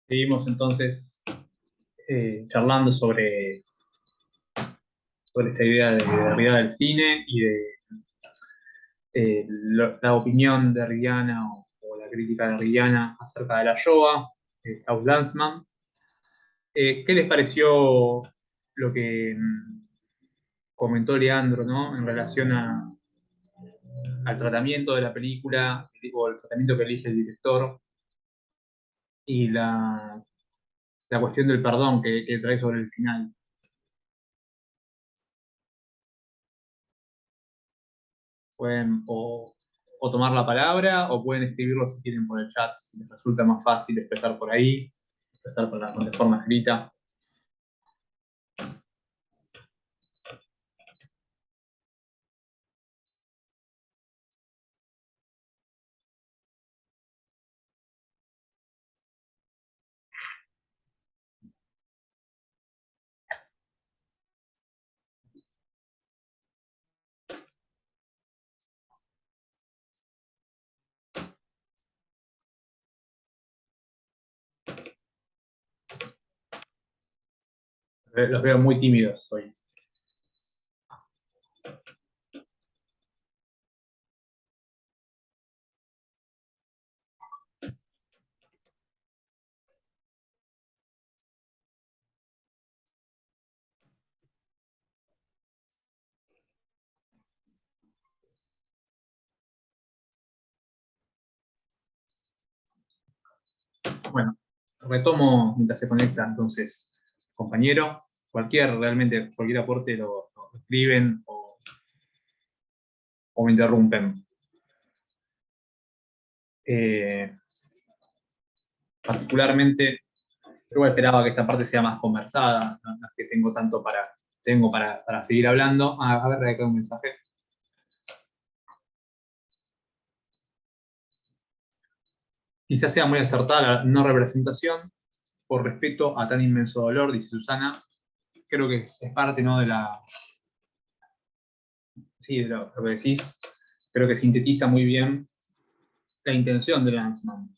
Seguimos entonces charlando sobre esta idea de Derrida del cine y de la opinión derridiana o la crítica derridiana acerca de la yoga, Klaus Lanzmann. ¿Qué les pareció lo que comentó Leandro, ¿no? En relación al tratamiento de la película, o el tratamiento que elige el director y la cuestión del perdón que trae sobre el final? Pueden o tomar la palabra o pueden escribirlo si quieren por el chat, si les resulta más fácil expresar por ahí, expresar de forma escrita. Los veo muy tímidos hoy. Bueno, retomo mientras se conecta entonces, compañero. Realmente cualquier aporte lo escriben o me interrumpen. Eh, Particularmente, yo esperaba que esta parte sea más conversada, no es que tengo para seguir hablando. A ver, acá un mensaje. Quizás sea muy acertada la no representación por respeto a tan inmenso dolor, dice Susana. Creo que es parte, ¿no? Sí, de lo que decís. Creo que sintetiza muy bien la intención de Lanzmann,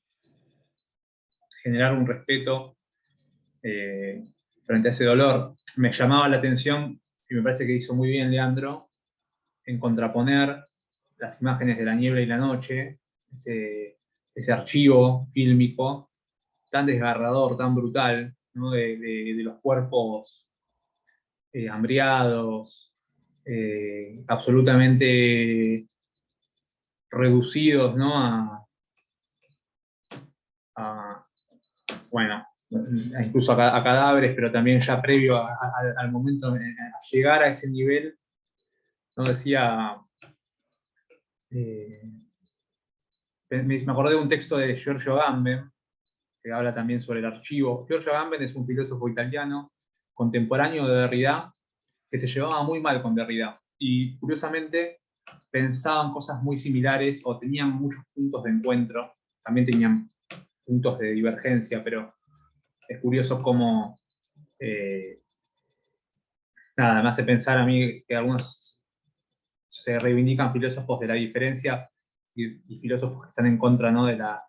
generar un respeto eh, frente a ese dolor. Me llamaba la atención, y me parece que hizo muy bien Leandro, en contraponer las imágenes de la niebla y la noche, ese archivo fílmico tan desgarrador, tan brutal, ¿no? De los cuerpos hambriados, absolutamente reducidos, ¿no? A, bueno, incluso a cadáveres, pero también ya previo al momento de llegar a ese nivel, ¿no? Decía, eh, me acordé de un texto de Giorgio Agamben, que habla también sobre el archivo. Giorgio Agamben es un filósofo italiano contemporáneo de Derrida, que se llevaba muy mal con Derrida. Y curiosamente pensaban cosas muy similares o tenían muchos puntos de encuentro, también tenían puntos de divergencia, pero es curioso cómo, eh, nada, me hace pensar a mí que algunos se reivindican filósofos de la diferencia y filósofos que están en contra, ¿no? De la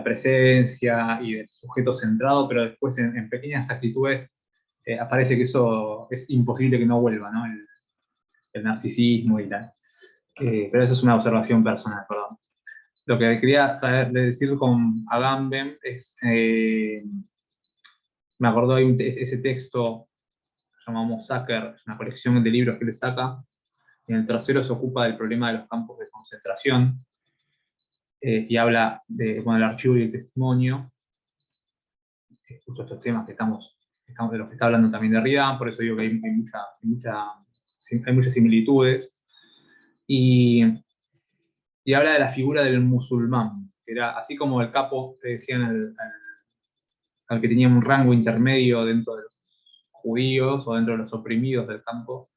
presencia y del sujeto centrado, pero después en pequeñas actitudes aparece que eso es imposible que no vuelva, ¿no? El narcisismo y tal. Pero eso es una observación personal, perdón. Lo que quería decir con Agamben es, me acordó ese texto llamado Sacker, una colección de libros que le saca. En el tercero se ocupa del problema de los campos de concentración y habla bueno, el archivo y el testimonio, justo estos temas de los que está hablando también Derrida, por eso digo que hay muchas similitudes. Y, y habla de la figura del musulmán, que era así como el capo, que decían al que tenía un rango intermedio dentro de los judíos o dentro de los oprimidos del campo,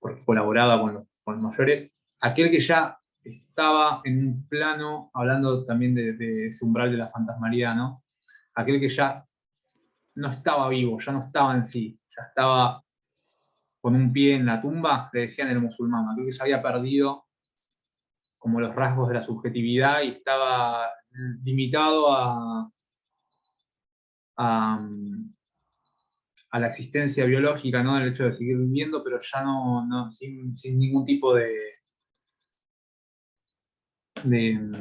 porque colaboraba con los mayores, aquel que ya estaba en un plano, hablando también de ese umbral de la fantasmalidad, ¿no? Aquel que ya no estaba vivo, ya no estaba en sí, ya estaba con un pie en la tumba, le decían el musulmán, aquel que ya había perdido como los rasgos de la subjetividad y estaba limitado a, a la existencia biológica, ¿no? El hecho de seguir viviendo, pero ya sin ningún tipo de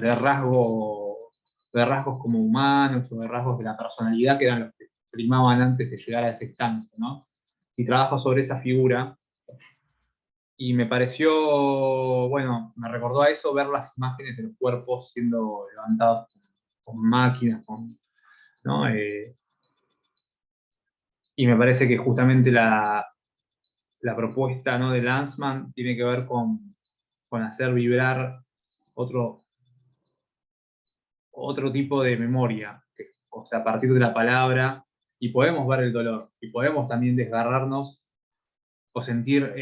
rasgo, de rasgos como humanos o de rasgos de la personalidad que eran los que primaban antes de llegar a esa instancia, ¿no? Y trabajo sobre esa figura. Y me pareció, bueno, me recordó a eso ver las imágenes de los cuerpos siendo levantados con máquinas, ¿no? Y me parece que justamente la propuesta, ¿no?, de Lanzmann tiene que ver con hacer vibrar otro, otro tipo de memoria, o sea, a partir de la palabra, y podemos ver el dolor, y podemos también desgarrarnos o sentir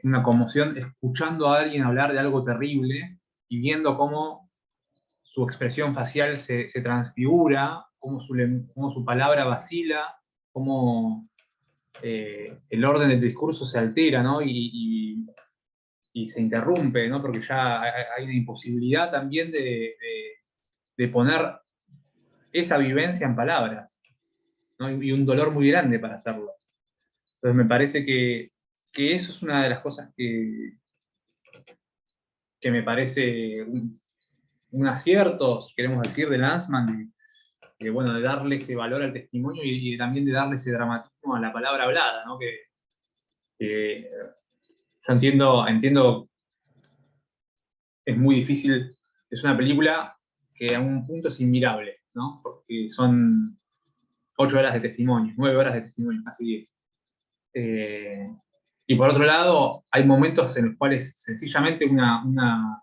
una conmoción escuchando a alguien hablar de algo terrible y viendo cómo su expresión facial se transfigura, cómo su palabra vacila, cómo el orden del discurso se altera, ¿no? Y se interrumpe, ¿no? Porque ya hay una imposibilidad también de poner esa vivencia en palabras, ¿no? Y un dolor muy grande para hacerlo. Entonces me parece que eso es una de las cosas que me parece un acierto, si queremos decir, de Lanzmann, bueno, de darle ese valor al testimonio y también de darle ese dramatismo a la palabra hablada, ¿no? Que yo entiendo, es muy difícil, es una película que a un punto es inmirable, ¿no? Porque son 8 horas de testimonio, 9 horas de testimonio, casi 10. Y por otro lado, hay momentos en los cuales sencillamente un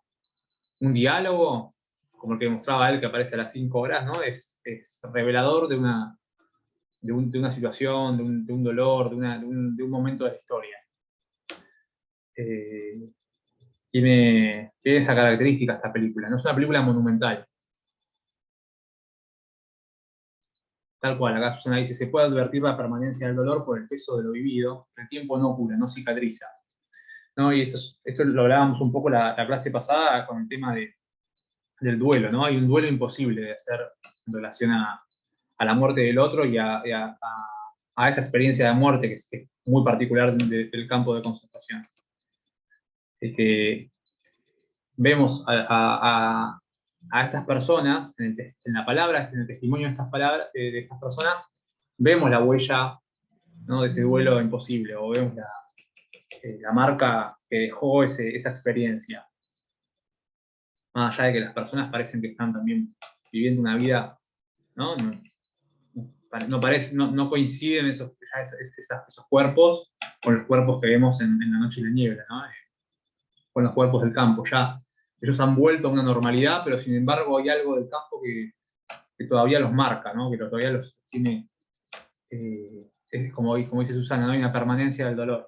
diálogo, como el que mostraba él que aparece a las 5 horas, ¿no? Es revelador de una situación, de un dolor, de un momento de la historia. Tiene esa característica esta película. No es una película monumental. Tal cual, acá Susana dice, se puede advertir la permanencia del dolor por el peso de lo vivido, el tiempo no cura, no cicatriza. ¿No? Y esto lo hablábamos un poco la clase pasada con el tema del duelo, ¿no? Hay un duelo imposible de hacer en relación a la muerte del otro y a esa experiencia de muerte que es muy particular del campo de concentración. Que vemos a estas personas, en la palabra, en el testimonio de estas personas, vemos la huella, ¿no?, de ese duelo imposible, o vemos la marca que dejó esa experiencia. Más allá de que las personas parecen que están también viviendo una vida, ¿no? No coinciden esos cuerpos con los cuerpos que vemos en La noche y la niebla, ¿no? Con los cuerpos del campo. Ya ellos han vuelto a una normalidad, pero sin embargo hay algo del campo que todavía los marca, ¿no? Que todavía los tiene, como dice Susana, ¿no? Hay una permanencia del dolor.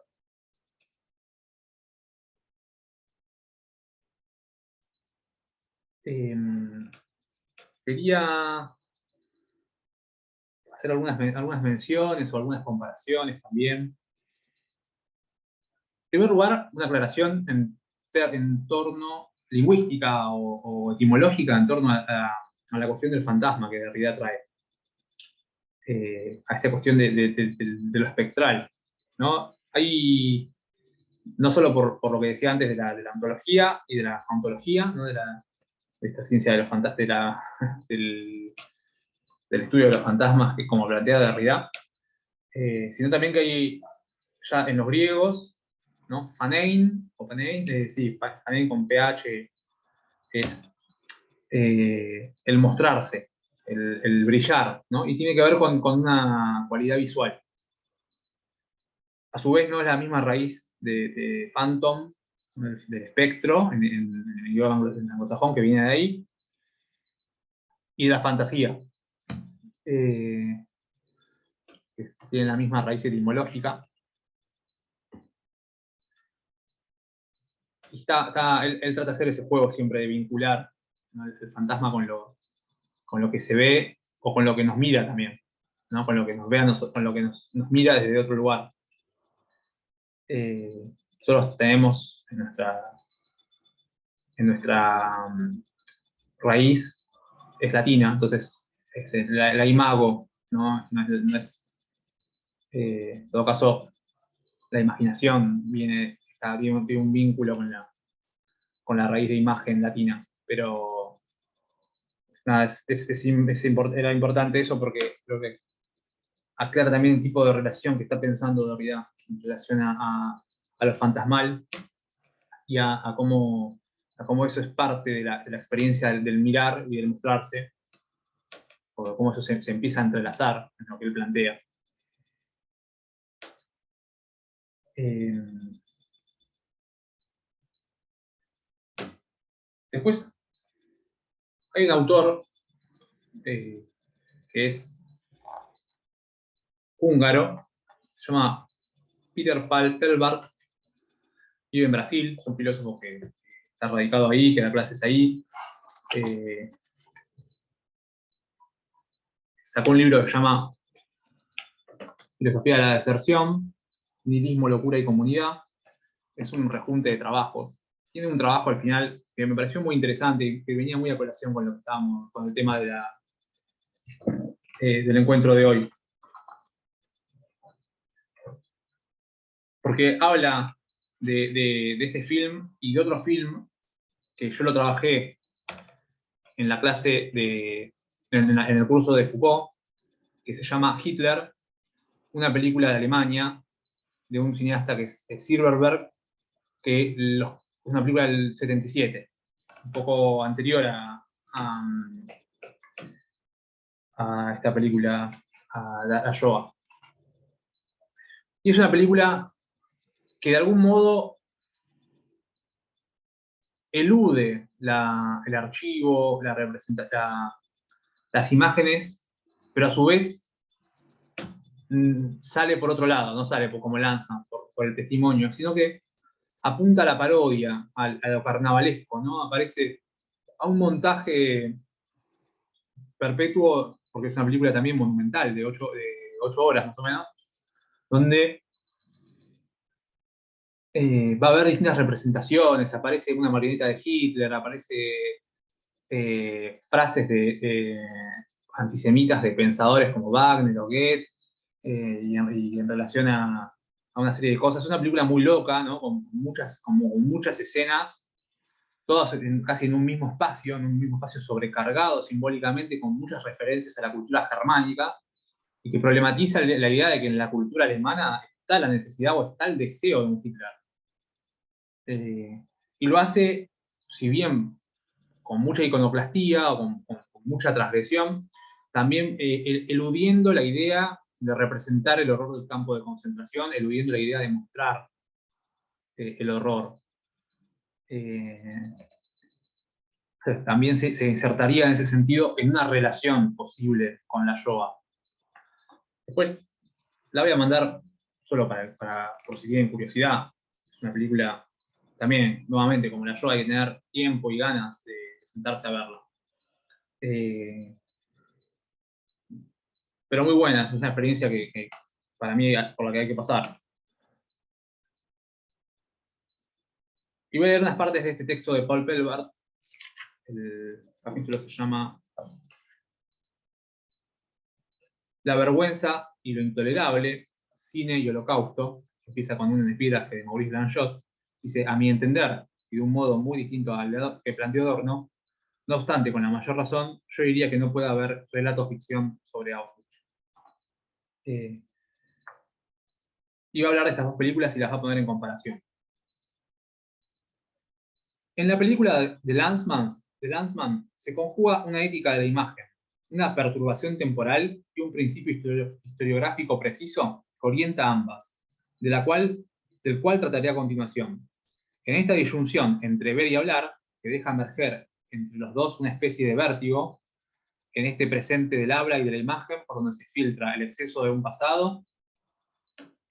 Quería hacer algunas menciones o algunas comparaciones también. En primer lugar, una aclaración en torno lingüística o etimológica en torno a la cuestión del fantasma que Derrida trae. A esta cuestión de lo espectral, ¿no? Hay, no solo por lo que decía antes de la antología y de la ontología, ¿no?, de esta ciencia de los fantasmas, del estudio de los fantasmas, que como plantea Derrida, sino también que hay ya en los griegos, ¿no? Phanein, o Phanein, sí, Phanein con PH, es el mostrarse, el brillar, ¿no? Y tiene que ver con una cualidad visual. A su vez no es la misma raíz de phantom, del espectro, en el idioma anglosajón, que viene de ahí, y de la fantasía, que tiene la misma raíz etimológica. Y él trata de hacer ese juego siempre de vincular, ¿no?, el fantasma con lo que se ve o con lo que nos mira también, ¿no? Con lo que nos ve con lo que nos mira desde otro lugar. Nosotros tenemos en nuestra raíz es latina, entonces es la imago, En todo caso, la imaginación tiene un vínculo con la raíz de imagen latina, pero nada, era importante eso porque creo que aclara también el tipo de relación que está pensando Derrida en relación a lo fantasmal y a cómo eso es parte de la experiencia del mirar y del mostrarse, o cómo eso se empieza a entrelazar en lo que él plantea. Después hay un autor que es húngaro, se llama Peter Paul Pelbart, vive en Brasil, es un filósofo que está radicado ahí, que da clases ahí. Sacó un libro que se llama Filosofía de la deserción, nihilismo, locura y comunidad. Es un rejunte de trabajos. Tiene un trabajo al final que me pareció muy interesante y que venía muy a colación con lo que estábamos, con el tema del encuentro de hoy. Porque habla de este film y de otro film que yo lo trabajé en la clase en el curso de Foucault, que se llama Hitler, una película de Alemania, de un cineasta que es Silverberg, que es una película del 77, un poco anterior a esta película, a Shoah. Y es una película que de algún modo elude el archivo, las imágenes, pero a su vez sale por otro lado, no sale como Lanzmann, por el testimonio, sino que apunta a la parodia, a lo carnavalesco, ¿no? Aparece a un montaje perpetuo, porque es una película también monumental, de 8 horas más o menos, donde va a haber distintas representaciones, aparece una marioneta de Hitler, aparece frases antisemitas de pensadores como Wagner o Goethe, y en relación a una serie de cosas. Es una película muy loca, ¿no? Con muchas escenas, todas casi en un mismo espacio sobrecargado simbólicamente, con muchas referencias a la cultura germánica, y que problematiza la idea de que en la cultura alemana está la necesidad o está el deseo de un Hitler. Y lo hace, si bien con mucha iconoclastía o con mucha transgresión, también eludiendo la idea de representar el horror del campo de concentración, eludiendo la idea de mostrar el horror. También se insertaría en ese sentido en una relación posible con la Shoah. Después la voy a mandar solo por si tienen curiosidad. Es una película también, nuevamente, como la Shoah, hay que tener tiempo y ganas de sentarse a verla. Pero muy buena, es una experiencia que para mí por la que hay que pasar. Y voy a leer unas partes de este texto de Paul Pelbart. El capítulo se llama La vergüenza y lo intolerable, cine y holocausto. Empieza con un epígrafe de Maurice Blanchot. Dice, a mi entender, y de un modo muy distinto al que planteó Adorno, no obstante, con la mayor razón, yo diría que no puede haber relato ficción sobre Auschwitz. Y va a hablar de estas dos películas y las va a poner en comparación. En la película de Lanzmann se conjuga una ética de la imagen, una perturbación temporal y un principio historiográfico preciso que orienta ambas, del cual trataré a continuación. En esta disyunción entre ver y hablar, que deja emerger entre los dos una especie de vértigo, en este presente del habla y de la imagen, por donde se filtra el exceso de un pasado,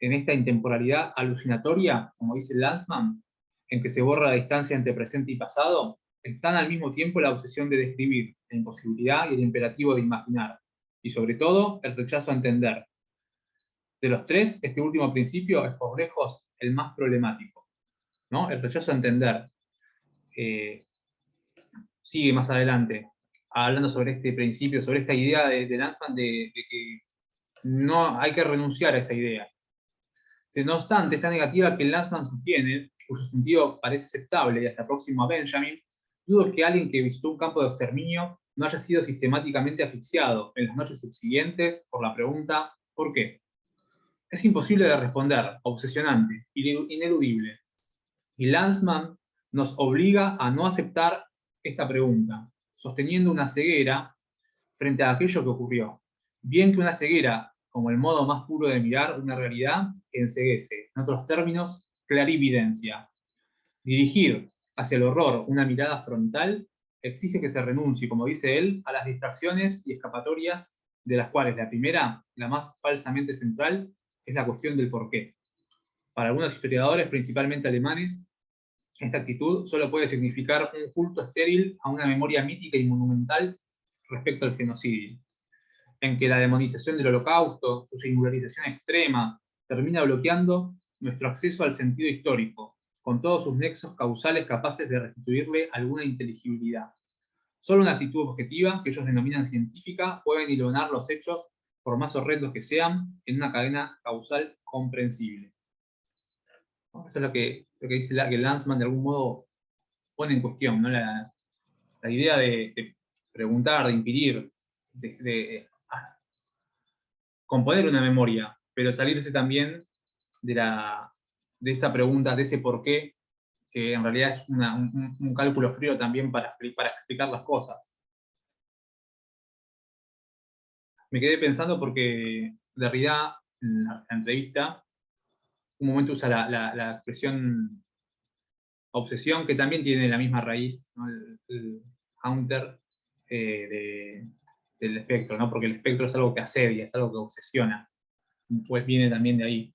en esta intemporalidad alucinatoria, como dice Lanzmann, en que se borra la distancia entre presente y pasado, están al mismo tiempo la obsesión de describir, la imposibilidad y el imperativo de imaginar, y sobre todo el rechazo a entender. De los tres, este último principio es por lejos el más problemático, ¿no? El rechazo a entender. Sigue más adelante, hablando sobre este principio, sobre esta idea de Lanzmann de que no hay que renunciar a esa idea. No obstante, esta negativa que Lanzmann sostiene, cuyo sentido parece aceptable y hasta próximo a Benjamin, dudo que alguien que visitó un campo de exterminio no haya sido sistemáticamente asfixiado en las noches subsiguientes por la pregunta ¿por qué? Es imposible de responder, obsesionante, ineludible. Y Lanzmann nos obliga a no aceptar esta pregunta, sosteniendo una ceguera frente a aquello que ocurrió. Bien que una ceguera como el modo más puro de mirar una realidad que enceguece, en otros términos, clarividencia. Dirigir hacia el horror una mirada frontal exige que se renuncie, como dice él, a las distracciones y escapatorias, de las cuales la primera, la más falsamente central, es la cuestión del porqué. Para algunos historiadores, principalmente alemanes, esta actitud solo puede significar un culto estéril a una memoria mítica y monumental respecto al genocidio, en que la demonización del holocausto, su singularización extrema, termina bloqueando nuestro acceso al sentido histórico, con todos sus nexos causales capaces de restituirle alguna inteligibilidad. Solo una actitud objetiva, que ellos denominan científica, puede hilonar los hechos, por más horrendos que sean, en una cadena causal comprensible. Eso es lo que dice que Lanzmann de algún modo pone en cuestión, ¿no? La idea de preguntar, de inquirir, de componer una memoria, pero salirse también de esa pregunta, de ese por qué, que en realidad es un cálculo frío también para explicar las cosas. Me quedé pensando porque Derrida, en la entrevista, un momento usa la expresión obsesión, que también tiene la misma raíz, ¿no? El Hunter del espectro, ¿no? Porque el espectro es algo que asedia, es algo que obsesiona, pues viene también de ahí,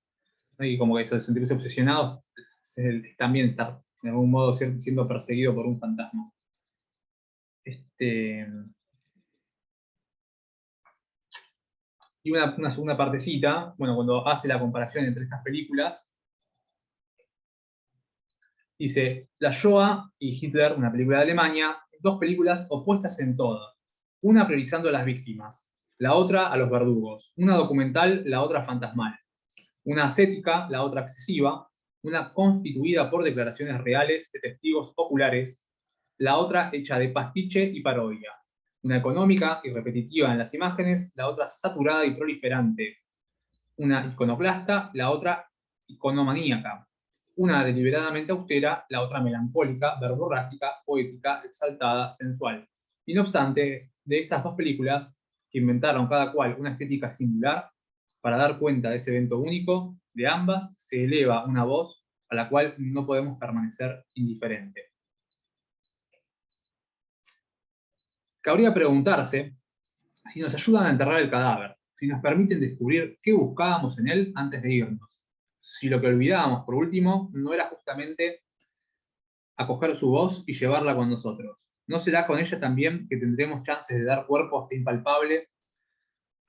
¿no? Y como que eso de sentirse obsesionado es también estar de algún modo siendo perseguido por un fantasma. Y una segunda partecita, bueno, cuando hace la comparación entre estas películas, dice, La Shoah y Hitler, una película de Alemania, dos películas opuestas en todo. Una priorizando a las víctimas, la otra a los verdugos. Una documental, la otra fantasmal. Una ascética, la otra excesiva. Una constituida por declaraciones reales de testigos oculares. La otra hecha de pastiche y parodia. Una económica y repetitiva en las imágenes, la otra saturada y proliferante. Una iconoclasta, la otra iconomaníaca. Una deliberadamente austera, la otra melancólica, verborrágica, poética, exaltada, sensual. Y no obstante, de estas dos películas, que inventaron cada cual una estética singular, para dar cuenta de ese evento único, de ambas se eleva una voz a la cual no podemos permanecer indiferente. Cabría preguntarse si nos ayudan a enterrar el cadáver, si nos permiten descubrir qué buscábamos en él antes de irnos, si lo que olvidábamos, por último, no era justamente acoger su voz y llevarla con nosotros. ¿No será con ella también que tendremos chances de dar cuerpo a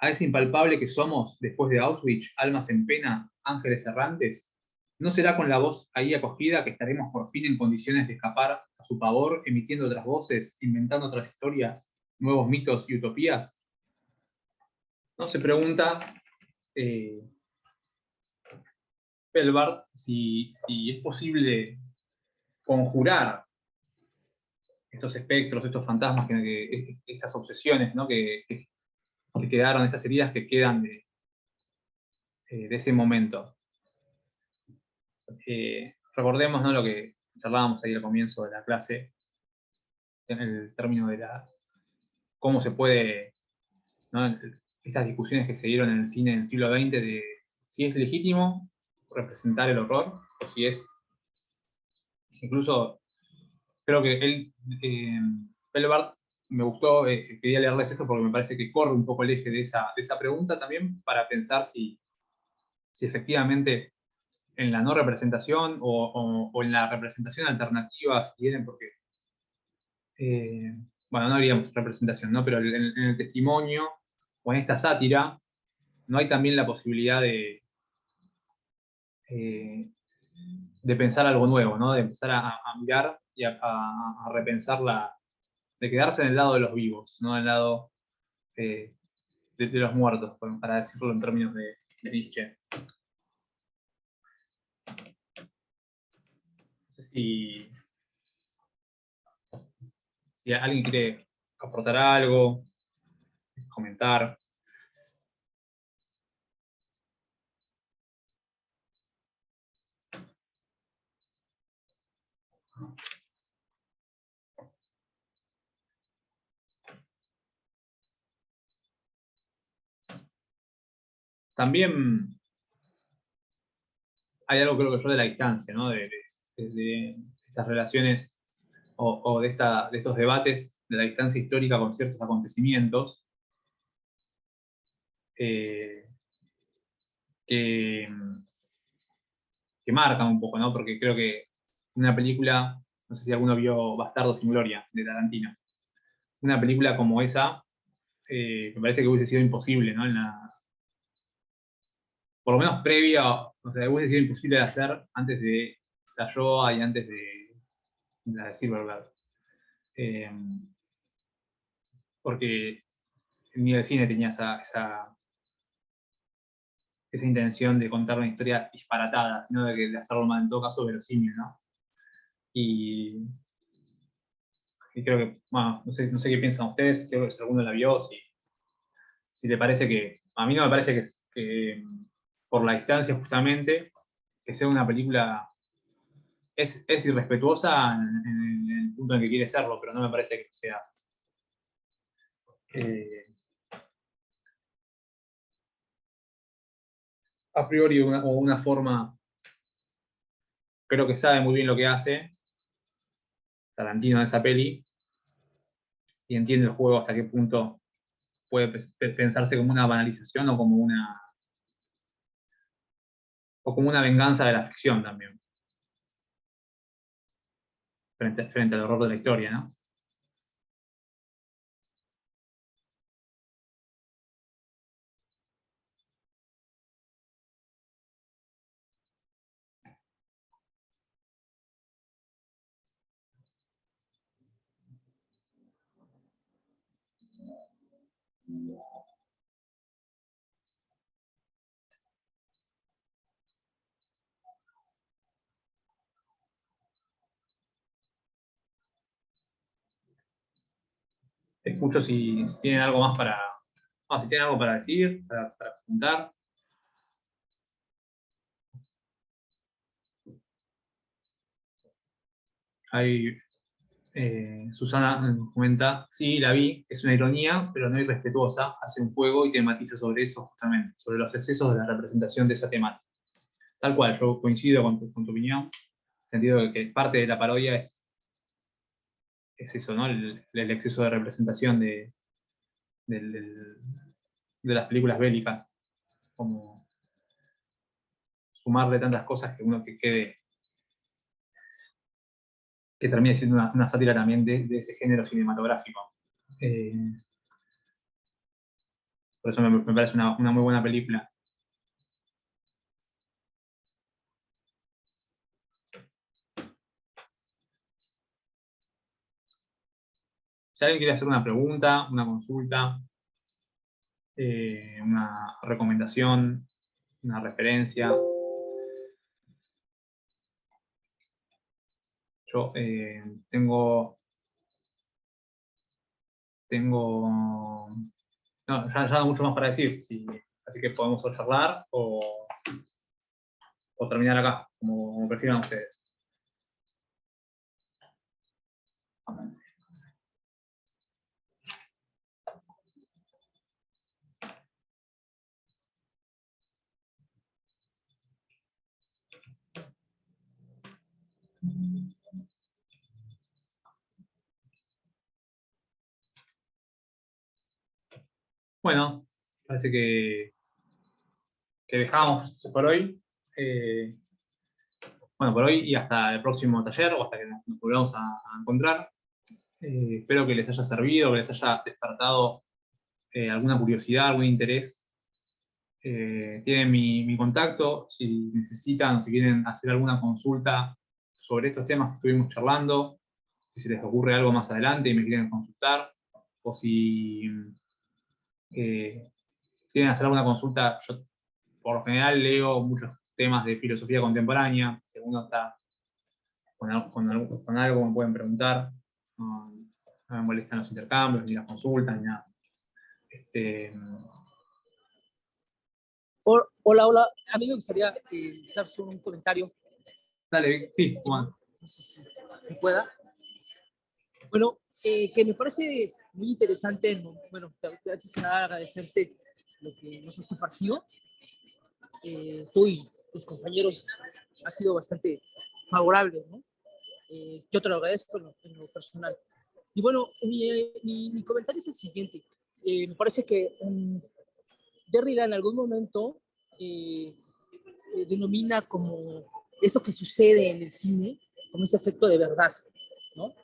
ese impalpable que somos después de Auschwitz, almas en pena, ángeles errantes? ¿No será con la voz ahí acogida que estaremos por fin en condiciones de escapar a su pavor, emitiendo otras voces, inventando otras historias, nuevos mitos y utopías? ¿No? Se pregunta Pelbart si es posible conjurar estos espectros, estos fantasmas, estas obsesiones, ¿no? que quedaron, estas heridas que quedan de ese momento. Recordemos, ¿no? Lo que charlábamos ahí al comienzo de la clase, en el término de cómo se puede, ¿no? Estas discusiones que se dieron en el cine en el siglo XX de si es legítimo representar el horror, o si es, incluso, creo que él, Pelbart, me gustó, quería leerles esto porque me parece que corre un poco el eje de esa pregunta también, para pensar si efectivamente en la no representación o en la representación alternativa, si quieren, porque, bueno, no habría representación, ¿no? Pero en el testimonio o en esta sátira, no hay también la posibilidad de pensar algo nuevo, ¿no? De empezar a mirar y a repensar de quedarse en el lado de los vivos, no en el lado de los muertos, para decirlo en términos de Nietzsche. No sé si alguien quiere aportar algo, comentar. También hay algo, creo que yo, de la distancia, ¿no? De estas relaciones o de estos debates de la distancia histórica con ciertos acontecimientos eh, que, que marcan un poco, ¿no? Porque creo que una película, no sé si alguno vio Bastardo sin Gloria, de Tarantino, una película como esa, me parece que hubiese sido imposible, ¿no? Por lo menos previa, o sea, hubiese sido imposible de hacer antes de la Shoah y antes de la de Silverberg. Porque ni el cine tenía esa intención de contar una historia disparatada, sino de hacerlo más, en todo caso, verosímil, ¿no? Y creo que, bueno, no sé qué piensan ustedes, creo que si alguno la vio, si le parece que, a mí no me parece que por la distancia justamente, que sea una película, es irrespetuosa en el punto en que quiere serlo, pero no me parece que sea eh, a priori una forma, creo que sabe muy bien lo que hace Tarantino en esa peli, y entiende el juego hasta qué punto puede pensarse como una banalización o como una venganza de la ficción también, frente al horror de la historia, ¿no? Te escucho si tienen algo más si tienen algo para decir, para preguntar. Ahí Susana nos comenta, sí, la vi, es una ironía, pero no irrespetuosa, hace un juego y tematiza sobre eso justamente, sobre los excesos de la representación de esa temática. Tal cual, yo coincido con tu opinión, en el sentido de que parte de la parodia es eso, ¿no? El exceso de representación del- del- de las películas bélicas, como sumarle tantas cosas que uno que termine siendo una sátira también de ese género cinematográfico. Eh, por eso me parece una muy buena película. Si alguien quiere hacer una pregunta, una consulta, una recomendación, una referencia, yo tengo, no, ya no mucho más para decir, así que podemos o charlar o terminar acá, como prefieran ustedes. Bueno, parece que dejamos por hoy. Eh, bueno, por hoy y hasta el próximo taller o hasta que nos volvamos a encontrar. Espero que les haya servido, que les haya despertado alguna curiosidad, algún interés. Tienen mi contacto si necesitan o si quieren hacer alguna consulta sobre estos temas que estuvimos charlando, si se les ocurre algo más adelante y me quieren consultar, o si quieren hacer alguna consulta, yo por lo general leo muchos temas de filosofía contemporánea. Si alguno está con algo me pueden preguntar. No me molestan los intercambios, ni las consultas, ni nada. Hola, hola. A mí me gustaría dar solo un comentario. Dale, sí, Juan. No sé si se pueda. Bueno, que me parece muy interesante. Bueno, antes que nada agradecerte lo que nos has compartido. Tú y tus compañeros ha sido bastante favorable, ¿no? Yo te lo agradezco en lo personal. Y bueno, mi comentario es el siguiente. Me parece que Derrida en algún momento denomina como eso que sucede en el cine, como ese efecto de verdad, ¿no?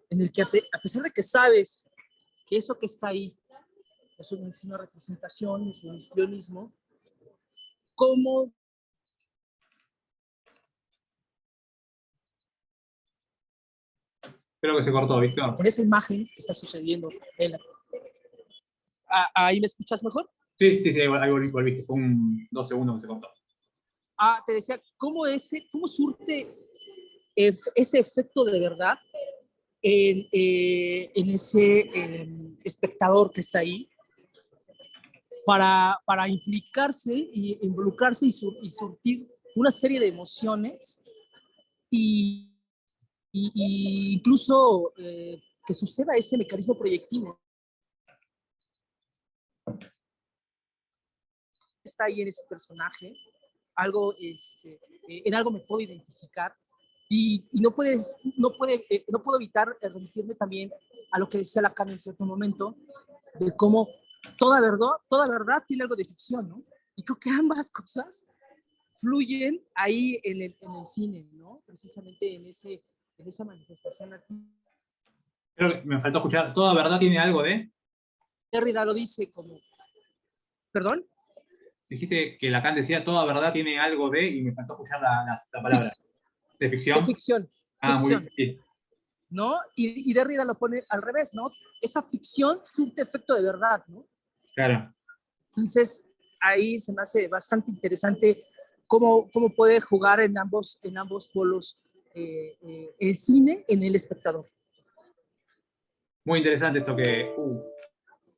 En el que a pesar de que sabes que eso que está ahí es una representación, es un histrionismo, como Creo que se cortó, Víctor. con esa imagen que está sucediendo. ¿Ahí me escuchas mejor? Sí, ahí volviste. Fue 2 segundos que se cortó. Te decía, ¿cómo surte ese efecto de verdad en ese espectador que está ahí para implicarse y involucrarse y surtir una serie de emociones y incluso que suceda ese mecanismo proyectivo? Está ahí en ese personaje, en algo me puedo identificar y no puedo evitar remitirme también a lo que decía Lacan en cierto momento, de cómo toda verdad tiene algo de ficción, ¿no? Y creo que ambas cosas fluyen ahí en el cine, ¿no? Precisamente en esa manifestación artística. Creo que me faltó escuchar. ¿Toda verdad tiene algo de? Derrida lo dice como, ¿perdón? Dijiste que Lacan decía toda verdad tiene algo de, y me faltó escuchar la palabra. ¿De ficción? De ficción. Muy bien. ¿No? Y Derrida lo pone al revés, ¿no? Esa ficción surte efecto de verdad, ¿no? Claro. Entonces, ahí se me hace bastante interesante cómo puede jugar en ambos polos el cine en el espectador. Muy interesante esto que...